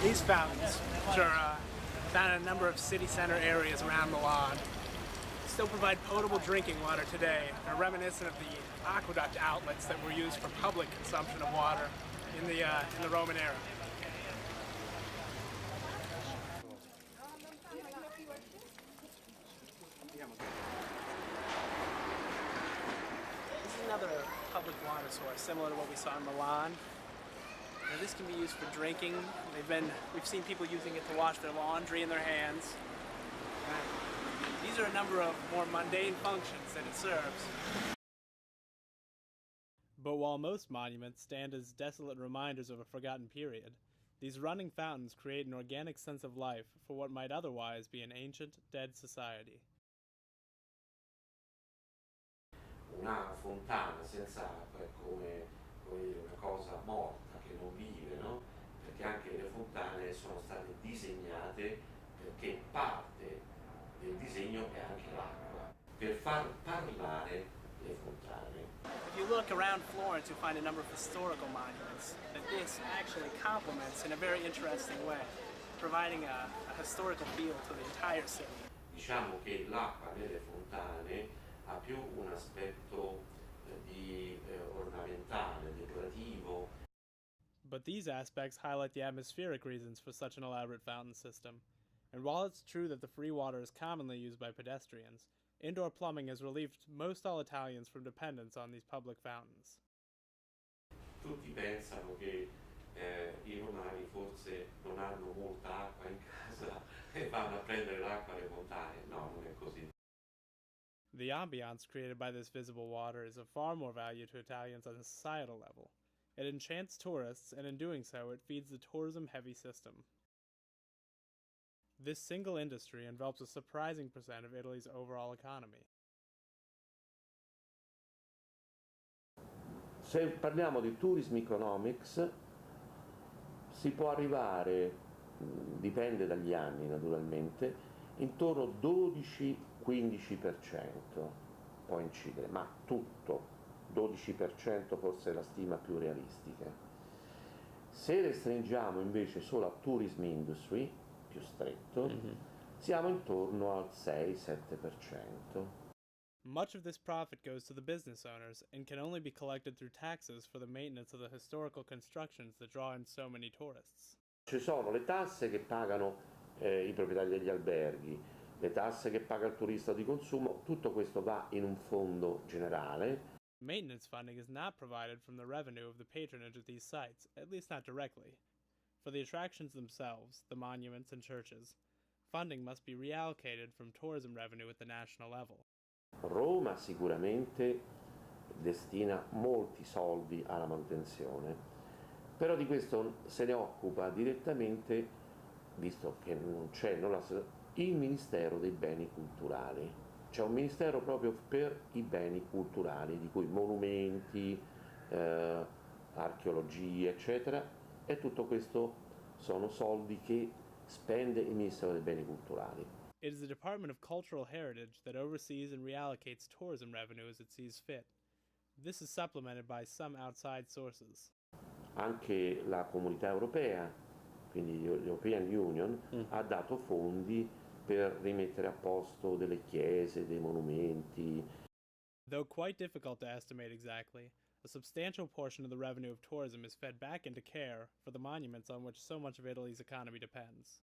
These fountains, which are found in a number of city center areas around Milan, still provide potable drinking water today. They're reminiscent of the aqueduct outlets that were used for public consumption of water in the Roman era. This is another public water source, similar to what we saw in Milan. Now, this can be used for drinking. We've seen people using it to wash their laundry in their hands. These are a number of more mundane functions that it serves. But while most monuments stand as desolate reminders of a forgotten period, these running fountains create an organic sense of life for what might otherwise be an ancient, dead society. Una fontana senza acqua è come una cosa morta che non vive, no? Perché anche le fontane sono state disegnate perché parte del disegno è anche l'acqua, per far parlare le fontane. If you look around Florence, you'll find a number of historical monuments that this actually complements in a very interesting way, providing a historical feel to the entire city. Diciamo che l'acqua nelle fontane ha più un aspetto ornamentale, decorativo. But these aspects highlight the atmospheric reasons for such an elaborate fountain system. And while it's true that the free water is commonly used by pedestrians, indoor plumbing has relieved most all Italians from dependence on these public fountains. Tutti pensano che i romani forse non hanno molta acqua in casa e vanno a prendere l'acqua alle fontane. No, non è così. The ambiance created by this visible water is of far more value to Italians on a societal level. It enchants tourists, and in doing so, it feeds the tourism-heavy system. This single industry envelops a surprising percent of Italy's overall economy. Se parliamo di tourism economics, si può arrivare, dipende dagli anni naturalmente, intorno al 12-15%, può incidere, ma tutto, 12% forse è la stima più realistica. Se restringiamo invece solo a tourism industry, più stretto, siamo intorno al 6-7%. Much of this profit goes to the business owners and can only be collected through taxes for the maintenance of the historical constructions that draw in so many tourists. Ci sono le tasse che pagano i proprietari degli alberghi, le tasse che paga il turista di consumo, tutto questo va in un fondo generale. Maintenance funding is not provided from the revenue of the patronage of these sites, at least not directly. For the attractions themselves, the monuments and churches, funding must be reallocated from tourism revenue at the national level. Roma sicuramente destina molti soldi alla manutenzione, però di questo se ne occupa direttamente, visto che non c'è il Ministero dei Beni Culturali. C'è un ministero proprio per i beni culturali, di cui monumenti, archeologia, eccetera, e tutto questo sono soldi che spende il Ministero dei Beni Culturali. It is the Department of Cultural Heritage that oversees and reallocates tourism revenue as it sees fit. This is supplemented by some outside sources. Anche la Comunità Europea, quindi l'European Union, ha dato fondi per rimettere a posto delle chiese, dei monumenti. Though quite difficult to estimate exactly, a substantial portion of the revenue of tourism is fed back into care for the monuments on which so much of Italy's economy depends.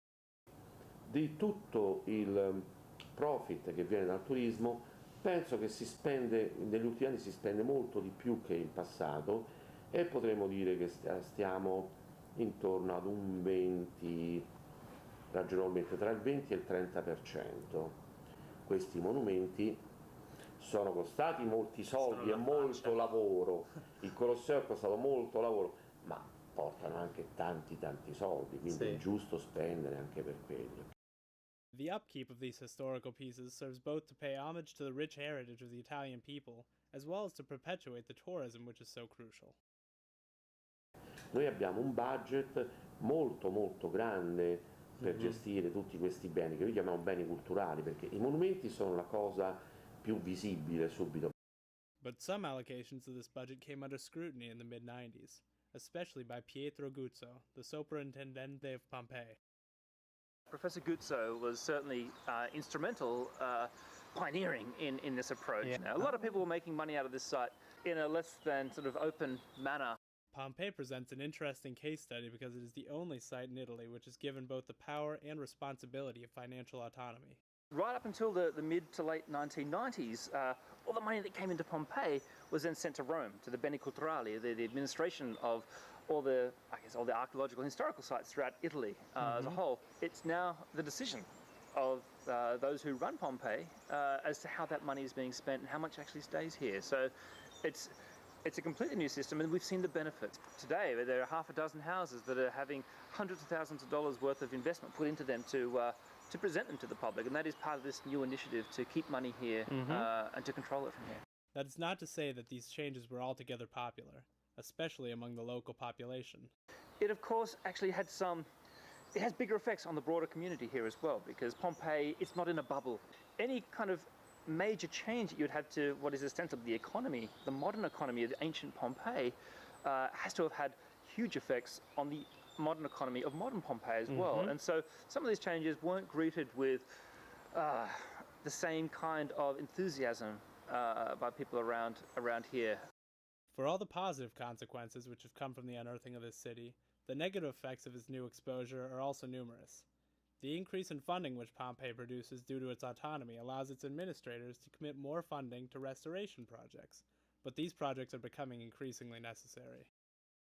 Di tutto il profit che viene dal turismo, penso che si spende, negli ultimi anni si spende molto di più che in passato e potremmo dire che stiamo intorno ad un 20, ragionevolmente tra il 20 e il 30%. Questi monumenti sono costati molti soldi e molto lavoro, il Colosseo è costato molto lavoro, ma portano anche tanti soldi, quindi è giusto spendere anche per quelli. The upkeep of these historical pieces serves both to pay homage to the rich heritage of the Italian people, as well as to perpetuate the tourism which is so crucial. Noi abbiamo un budget molto grande per gestire tutti questi beni, che noi chiamiamo beni culturali, perché i monumenti sono la cosa più visibile subito. But some allocations of this budget came under scrutiny in the mid-90s. especially by Pietro Guzzo, the Soprintendente of Pompeii. Professor Guzzo was certainly instrumental, pioneering in this approach. Yeah. Now, a lot of people were making money out of this site in a less than sort of open manner. Pompeii presents an interesting case study because it is the only site in Italy which is given both the power and responsibility of financial autonomy. Right up until the mid to late 1990s, all the money that came into Pompeii was then sent to Rome, to the Beni Culturali, the administration of all the archaeological and historical sites throughout Italy as a whole. It's now the decision of those who run Pompeii as to how that money is being spent and how much actually stays here. So it's a completely new system, and we've seen the benefits. Today, there are half a dozen houses that are having hundreds of thousands of dollars worth of investment put into them to present them to the public, and that is part of this new initiative to keep money here and to control it from here. That is not to say that these changes were altogether popular, especially among the local population. It, of course, actually had it has bigger effects on the broader community here as well, because Pompeii, it's not in a bubble. Any kind of major change that you'd have to what is ostensibly the economy, the modern economy of the ancient Pompeii, has to have had huge effects on the modern economy of modern Pompeii as well. And so some of these changes weren't greeted with the same kind of enthusiasm by people around here. For all the positive consequences which have come from the unearthing of this city, the negative effects of its new exposure are also numerous. The increase in funding which Pompeii produces due to its autonomy allows its administrators to commit more funding to restoration projects, but these projects are becoming increasingly necessary.